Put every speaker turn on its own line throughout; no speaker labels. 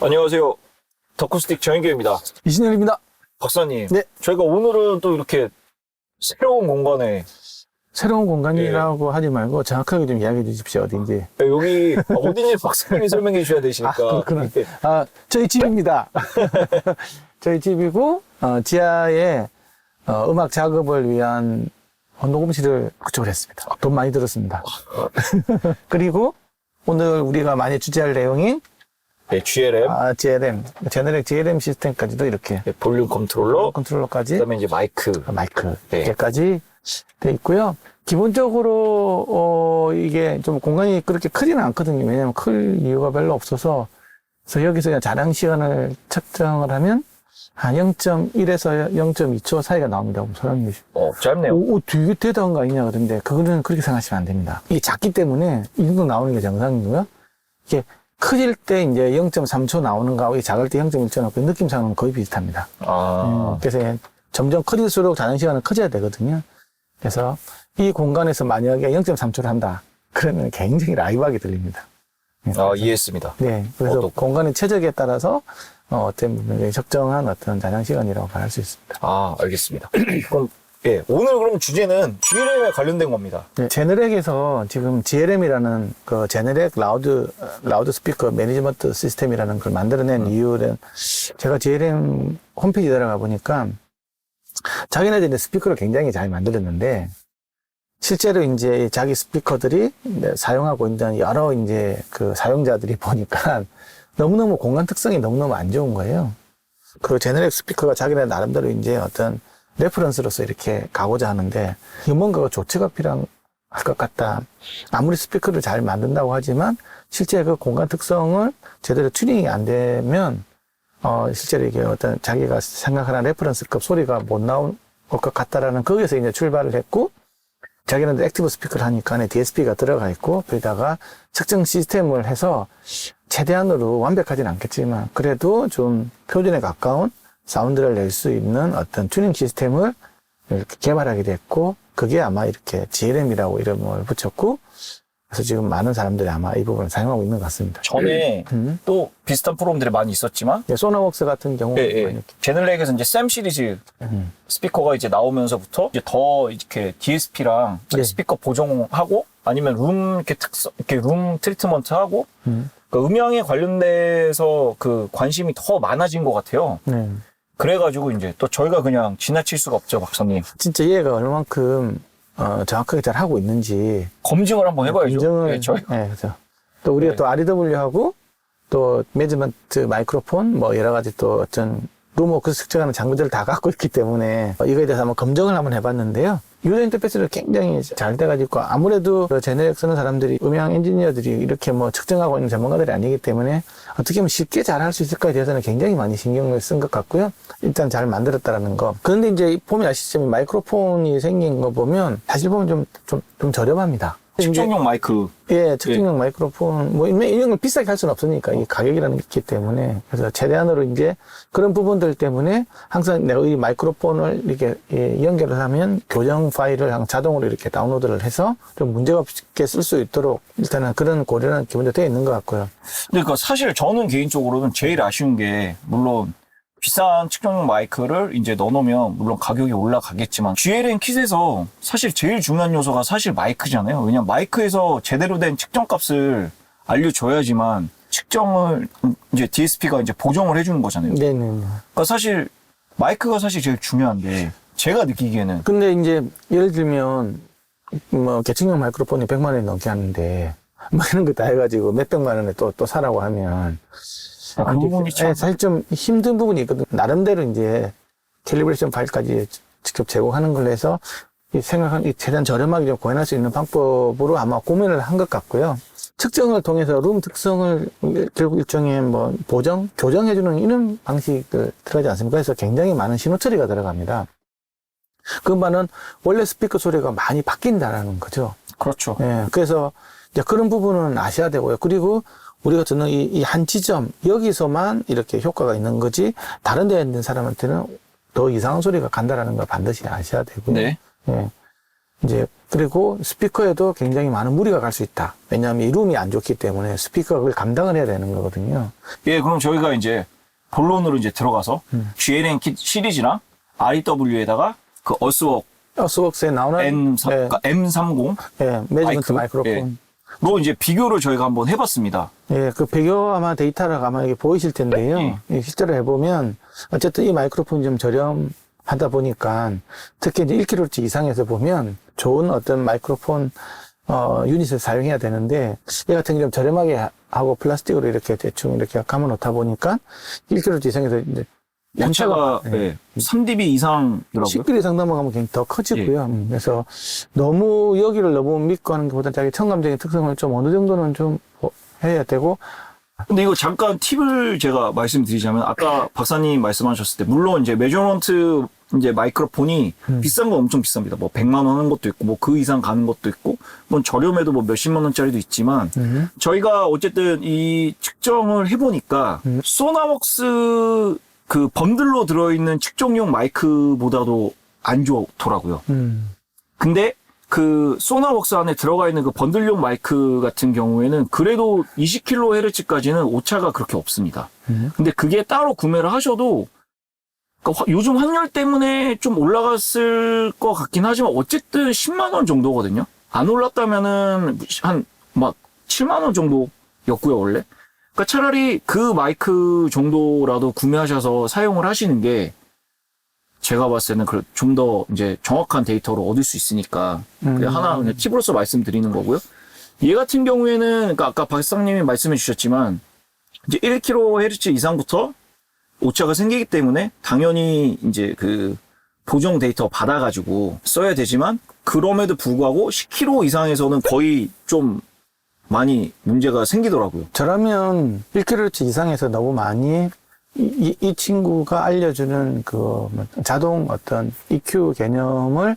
안녕하세요. 덕후스틱 정인규입니다.
이신열입니다.
박사님.
네.
저희가 오늘은 또 이렇게 새로운 공간에.
새로운 공간이라고 하지 말고 정확하게 좀 이야기해 주십시오. 어딘지.
여기 어딘지 박사님이 설명해 주셔야 되시니까.
그렇구나. 저희 집입니다. 저희 집이고, 지하에 음악 작업을 위한 녹음실을 구축을 했습니다. 돈 많이 들었습니다. 그리고 오늘 우리가 많이 주제할 내용인
네, GLM.
GLM, 제너렉 GLM 시스템까지도 이렇게
네, 볼륨
컨트롤러까지,
그다음에 이제 마이크. 네.
이렇게까지 돼 있고요. 기본적으로 이게 좀 공간이 그렇게 크지는 않거든요. 왜냐하면 클 이유가 별로 없어서. 그래서 여기서 그냥 자랑 시간을 측정을 하면 한 0.1에서 0.2초 사이가 나옵니다. 소량이.
짧네요.
되게 대단한 거 아니냐 그런데 그거는 그렇게 생각하시면 안 됩니다. 이게 작기 때문에 이 정도 나오는 게 정상이고요. 이게 커질 때 이제 0.3초 나오는 거하고 작을 때 0.1초 나오고 느낌상은 거의 비슷합니다. 그래서 점점 커질수록 자는 시간은 커져야 되거든요. 그래서 이 공간에서 만약에 0.3초를 한다. 그러면 굉장히 라이브하게 들립니다.
이해했습니다.
네. 그래서 공간의 최적에 따라서 어떤 부분에 적정한 어떤 잔향 시간이라고 말할 수 있습니다.
알겠습니다. 그럼 예, 오늘 그럼 주제는 GLM에 관련된 겁니다.
네, 제너렉에서 지금 GLM이라는 그 제너렉 라우드 스피커 매니지먼트 시스템이라는 걸 만들어낸 이유는 제가 GLM 홈페이지 들어가 보니까 자기네들이 스피커를 굉장히 잘 만들었는데 실제로 이제 자기 스피커들이 사용하고 있는 여러 이제 그 사용자들이 보니까 너무너무 공간 특성이 너무너무 안 좋은 거예요. 그 제너렉 스피커가 자기네 나름대로 이제 어떤 레퍼런스로서 이렇게 가고자 하는데 뭔가가 조치가 필요할 것 같다. 아무리 스피커를 잘 만든다고 하지만 실제 그 공간 특성을 제대로 튜닝이 안 되면 실제로 이게 어떤 자기가 생각하는 레퍼런스급 소리가 못 나올 것 같다라는 거기에서 이제 출발을 했고 자기는 액티브 스피커를 하니까 안에 DSP가 들어가 있고 거기다가 측정 시스템을 해서 최대한으로 완벽하진 않겠지만 그래도 좀 표준에 가까운 사운드를 낼 수 있는 어떤 튜닝 시스템을 이렇게 개발하게 됐고 그게 아마 이렇게 GLM이라고 이름을 붙였고 그래서 지금 많은 사람들이 아마 이 부분을 사용하고 있는 것 같습니다.
전에 또 비슷한 프로그램들이 많이 있었지만
소나웍스 같은 경우
제너렉에서 이제 샘 시리즈 스피커가 이제 나오면서부터 이제 더 이렇게 DSP랑 스피커 보정하고 아니면 룸 트리트먼트 하고 그 음향에 관련돼서 그 관심이 더 많아진 것 같아요. 그래가지고 이제 또 저희가 그냥 지나칠 수가 없죠, 박사님.
진짜 얘가 얼만큼 정확하게 잘 하고 있는지
검증을 한번 해봐야죠.
그래서 또 우리가 또 REW하고 또 매니지먼트 마이크로폰 뭐 여러 가지 또 어떤 룸워크 측정하는 장비들을 다 갖고 있기 때문에 이거에 대해서 한번 검증을 한번 해봤는데요. 유저 인터페이스를 굉장히 잘 돼가지고 아무래도 제너렉 쓰는 사람들이 음향 엔지니어들이 이렇게 뭐 측정하고 있는 전문가들이 아니기 때문에 어떻게 하면 쉽게 잘 할 수 있을까에 대해서는 굉장히 많이 신경을 쓴 것 같고요. 일단 잘 만들었다라는 거. 그런데 이제 보면 아시겠지만 마이크로폰이 생긴 거 보면 사실 보면 좀 저렴합니다.
측정용 마이크.
예, 측정용 마이크로폰, 뭐, 이런 걸 비싸게 할 수는 없으니까, 이 가격이라는 게 있기 때문에. 그래서 최대한으로 이제 그런 부분들 때문에 항상 내가 이 마이크로폰을 이렇게 연결을 하면 교정 파일을 자동으로 이렇게 다운로드를 해서 좀 문제가 없게 쓸 수 있도록 일단은 그런 고려는 기본적으로 되어 있는 것 같고요.
그러니까 사실 저는 개인적으로는 제일 아쉬운 게, 물론, 비싼 측정용 마이크를 이제 넣어놓으면 물론 가격이 올라가겠지만 GLM 킷에서 사실 제일 중요한 요소가 사실 마이크잖아요. 왜냐면 마이크에서 제대로 된 측정 값을 알려줘야지만 측정을 이제 DSP가 이제 보정을 해주는 거잖아요.
네네.
그러니까 사실 마이크가 사실 제일 중요한데 제가 느끼기에는.
근데 이제 예를 들면 뭐 계층용 마이크로폰이 100만 원이 넘게 하는데 뭐 이런 거 다 해가지고 몇백만 원에 또 사라고 하면
그 부분이 참.
사실 좀 힘든 부분이 있거든. 나름대로 이제 캘리브레이션 파일까지 직접 제공하는 걸로 해서 생각한 최대한 저렴하게 좀 구현할 수 있는 방법으로 아마 고민을 한 것 같고요. 측정을 통해서 룸 특성을 결국 일종의 뭐 교정해주는 이런 방식을 들어가지 않습니까? 그래서 굉장히 많은 신호 처리가 들어갑니다. 그 말은 원래 스피커 소리가 많이 바뀐다라는 거죠.
그렇죠.
예, 그래서 이제 그런 부분은 아셔야 되고요. 그리고 우리가 듣는 이 한 지점, 여기서만 이렇게 효과가 있는 거지, 다른 데에 있는 사람한테는 더 이상한 소리가 간다라는 걸 반드시 아셔야 되고요.
네.
예. 이제 그리고 스피커에도 굉장히 많은 무리가 갈 수 있다. 왜냐하면 이 룸이 안 좋기 때문에 스피커가 그걸 감당을 해야 되는 거거든요.
예, 그럼 저희가 이제 본론으로 이제 들어가서 GLN 킷 시리즈랑 REW에다가 그
어스웍스에 나오는
M30
예, 매니지먼트 마이크로폰.
예. 로 이제 비교를 저희가 한번 해봤습니다.
예, 그 비교 아마 데이터를 아마 이게 보이실 텐데요.
예.
예, 실제로 해보면 어쨌든 이 마이크로폰이 좀 저렴하다 보니까 특히 이제 1kHz 이상에서 보면 좋은 어떤 마이크로폰 유닛을 사용해야 되는데 이 같은 경우 좀 저렴하게 하고 플라스틱으로 이렇게 대충 이렇게 감아 놓다 보니까 1kHz 이상에서 이제
오차가
예.
3dB 이상이더라고요.
10kg 이상 넘어가면 굉장히 더 커지고요. 그래서 너무 여기를 너무 믿고 하는 것보다 자기 청감적인 특성을 좀 어느 정도는 좀 해야 되고.
근데 이거 잠깐 팁을 제가 말씀드리자면 아까 박사님 말씀하셨을 때 물론 이제 메저먼트 이제 마이크로폰이 비싼 건 엄청 비쌉니다. 뭐 100만 원 하는 것도 있고 뭐 그 이상 가는 것도 있고 뭐 저렴해도 뭐 몇십만 원짜리도 있지만 저희가 어쨌든 이 측정을 해보니까 소나웍스 그 번들로 들어있는 측정용 마이크보다도 안 좋더라고요. 근데 그 소나웍스 안에 들어가 있는 그 번들용 마이크 같은 경우에는 그래도 20kHz까지는 오차가 그렇게 없습니다. 근데 그게 따로 구매를 하셔도 그러니까 요즘 환율 때문에 좀 올라갔을 것 같긴 하지만 어쨌든 10만 원 정도거든요. 안 올랐다면은 한 막 7만 원 정도였고요, 원래. 그러니까 차라리 그 마이크 정도라도 구매하셔서 사용을 하시는 게 제가 봤을 때는 좀 더 이제 정확한 데이터를 얻을 수 있으니까 하나 그냥 팁으로서 말씀드리는 거고요. 얘 같은 경우에는 그러니까 아까 박사님이 말씀해 주셨지만 이제 1kHz 이상부터 오차가 생기기 때문에 당연히 이제 그 보정 데이터 받아가지고 써야 되지만 그럼에도 불구하고 10km 이상에서는 거의 좀 많이 문제가 생기더라고요.
저라면 1kHz 이상에서 너무 많이 이 친구가 알려주는 그 자동 어떤 EQ 개념을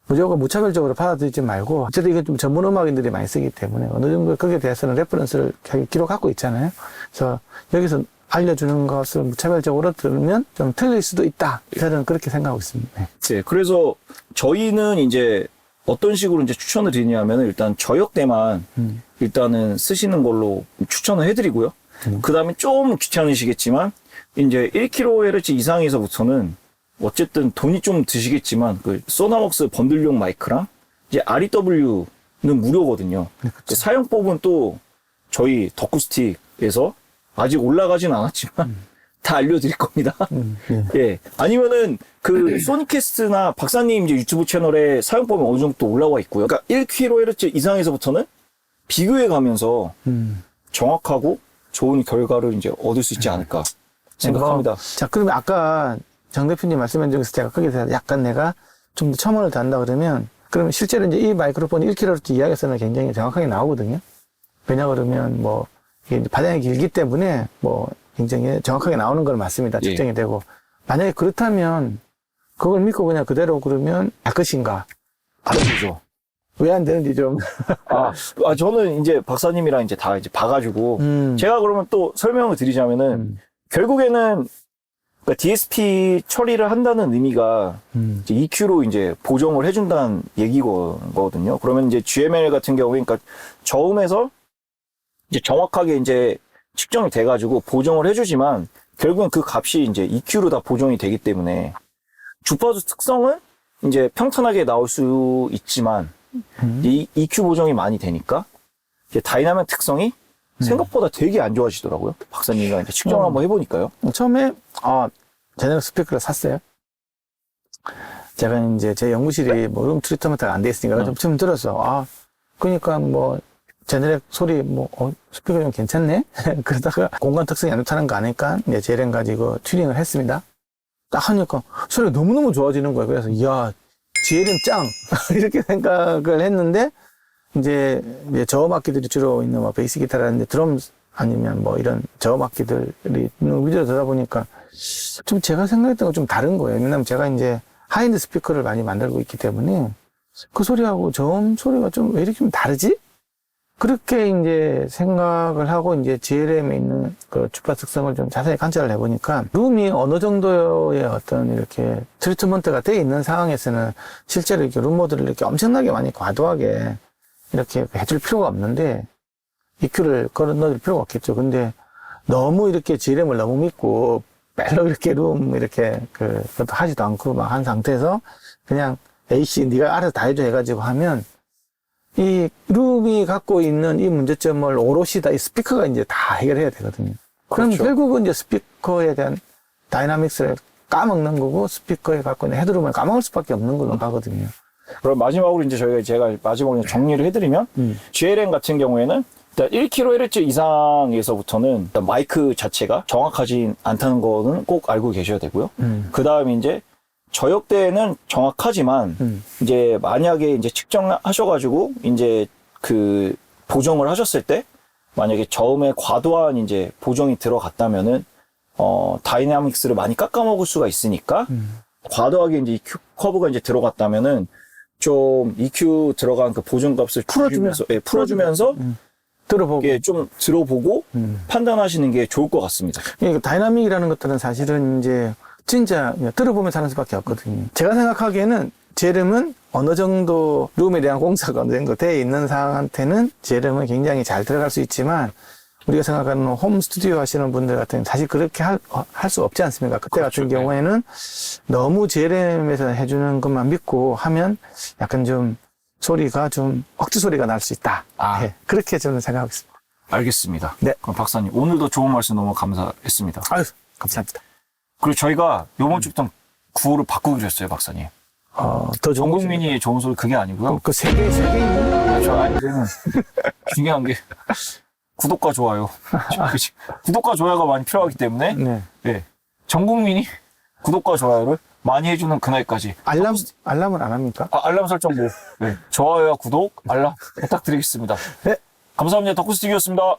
무조건 무차별적으로 받아들이지 말고 어쨌든 이건 좀 전문 음악인들이 많이 쓰기 때문에 어느 정도 거기에 대해서는 레퍼런스를 기록하고 있잖아요. 그래서 여기서 알려주는 것을 무차별적으로 들으면 좀 틀릴 수도 있다. 저는 그렇게 생각하고 있습니다.
네, 그래서 저희는 이제 어떤 식으로 이제 추천을 드리냐면 일단 저역대만 일단은 쓰시는 걸로 추천을 해드리고요. 그 다음에 좀 귀찮으시겠지만 이제 1kHz 이상에서부터는 어쨌든 돈이 좀 드시겠지만 그 소나웍스 번들용 마이크랑 이제 REW는 무료거든요.
그렇죠.
사용법은 또 저희 덕후스틱에서 아직 올라가진 않았지만 다 알려드릴 겁니다. 예. 아니면은 그 소니캐스트나 박사님 이제 유튜브 채널에 사용법이 어느 정도 또 올라와 있고요. 그러니까 1kHz 이상에서부터는 비교해 가면서 정확하고 좋은 결과를 이제 얻을 수 있지 않을까 생각합니다.
자, 그러면 아까 정 대표님 말씀해 주셔서 제가 거기서 약간 내가 좀 더 첨언을 단다 그러면 실제로 이제 이 마이크로폰이 1kHz 이하에서는 굉장히 정확하게 나오거든요. 왜냐 그러면 뭐 이게 반향이 길기 때문에 뭐 굉장히 정확하게 나오는 건 맞습니다. 측정이 되고. 만약에 그렇다면 그걸 믿고 그냥 그대로 그러면 것인가?
안 되죠.
왜 안 되는지 좀.
저는 이제 박사님이랑 이제 다 이제 봐가지고 제가 그러면 또 설명을 드리자면은 결국에는 그러니까 DSP 처리를 한다는 의미가 이제 EQ로 이제 보정을 해준다는 얘기거든요. 그러면 이제 GML 같은 경우에 그러니까 저음에서 이제 정확하게 이제 측정이 돼가지고 보정을 해주지만 결국엔 그 값이 이제 EQ로 다 보정이 되기 때문에 주파수 특성은 이제 평탄하게 나올 수 있지만 이 EQ 보정이 많이 되니까 이제 다이나믹 특성이 생각보다 되게 안 좋아지더라고요. 박사님과 이제 측정을 한번 해보니까요.
처음에 제네럴 스피커를 샀어요. 제가 이제 제 연구실이 뭐 룸 트리트먼트가 안 돼 있으니까 좀 처음 들었어. 그러니까 뭐 제네럴 소리 스피커 좀 괜찮네. 그러다가 공간 특성이 안 좋다는 거 아니까 이제 JLM 가지고 튜닝을 했습니다. 딱 하니까 소리가 너무너무 좋아지는 거예요. 그래서 이야 JLM 짱 이렇게 생각을 했는데 이제 저음 악기들이 주로 있는 뭐 베이스 기타라든지 드럼 아니면 뭐 이런 저음 악기들이 위주로 들다 보니까 좀 제가 생각했던 건 좀 다른 거예요. 왜냐면 제가 이제 하이엔드 스피커를 많이 만들고 있기 때문에 그 소리하고 저음 소리가 좀 왜 이렇게 좀 다르지? 그렇게 이제 생각을 하고 이제 GLM에 있는 그 주파 특성을 좀 자세히 관찰을 해보니까 룸이 어느 정도의 어떤 이렇게 트리트먼트가 돼 있는 상황에서는 실제로 이렇게 룸 모드를 이렇게 엄청나게 많이 과도하게 이렇게 해줄 필요가 없는데 EQ를 걸어 넣을 필요가 없겠죠. 근데 너무 이렇게 GLM을 너무 믿고 별로 이렇게 룸 이렇게 그것도 하지도 않고 막 한 상태에서 그냥 AC 네가 알아서 다 해줘 해가지고 하면 이 룸이 갖고 있는 이 문제점을 오롯이 다 이 스피커가 이제 다 해결해야 되거든요. 그럼
그렇죠.
결국은 이제 스피커에 대한 다이나믹스를 까먹는 거고 스피커에 갖고 있는 헤드룸을 까먹을 수밖에 없는 걸로 가거든요.
그럼 마지막으로 이제 제가 마지막으로 정리를 해드리면 GLM 같은 경우에는 일단 1kHz 이상에서부터는 일단 마이크 자체가 정확하지 않다는 거는 꼭 알고 계셔야 되고요. 그 다음에 이제 저역대는 정확하지만 이제 만약에 이제 측정하셔가지고 이제 그 보정을 하셨을 때 만약에 저음에 과도한 이제 보정이 들어갔다면은 다이나믹스를 많이 깎아먹을 수가 있으니까 과도하게 이제 EQ 커브가 이제 들어갔다면은 좀 EQ 들어간 그 보정값을 풀어주면서
들어보고
예, 좀 들어보고 판단하시는 게 좋을 것 같습니다.
예, 다이나믹이라는 것들은 사실은 이제 진짜 그냥 들어보면서 하는 수밖에 없거든요. 제가 생각하기에는 GLM은 어느 정도 룸에 대한 공사가 어느 정도 되어 있는 사람한테는 GLM은 굉장히 잘 들어갈 수 있지만 우리가 생각하는 홈 스튜디오 하시는 분들 같은 경우는 사실 그렇게 할 수 없지 않습니까? 그때
그렇죠.
같은 경우에는 너무 GLM에서 해주는 것만 믿고 하면 약간 좀 소리가 좀 억지 소리가 날 수 있다.
아.
예, 그렇게 저는 생각하고 있습니다.
알겠습니다.
네.
그럼 박사님 오늘도 좋은 말씀 너무 감사했습니다.
아유, 감사합니다.
그리고 저희가 요번 주부터 구호를 바꾸기로 했어요, 박사님.
더 좋은
전
거
국민이 좋은 소리 그게 아니고요.
그 세 개 있는
저 아니 그러면 중요한 게 구독과 좋아요. 구독과 좋아요가 많이 필요하기 때문에
네.
네. 전 국민이 구독과 좋아요를 많이 해주는 그날까지
알람은 안 합니까?
알람 설정도 네. 좋아요와 구독, 알람 부탁드리겠습니다.
네.
감사합니다. 덕후스틱이었습니다.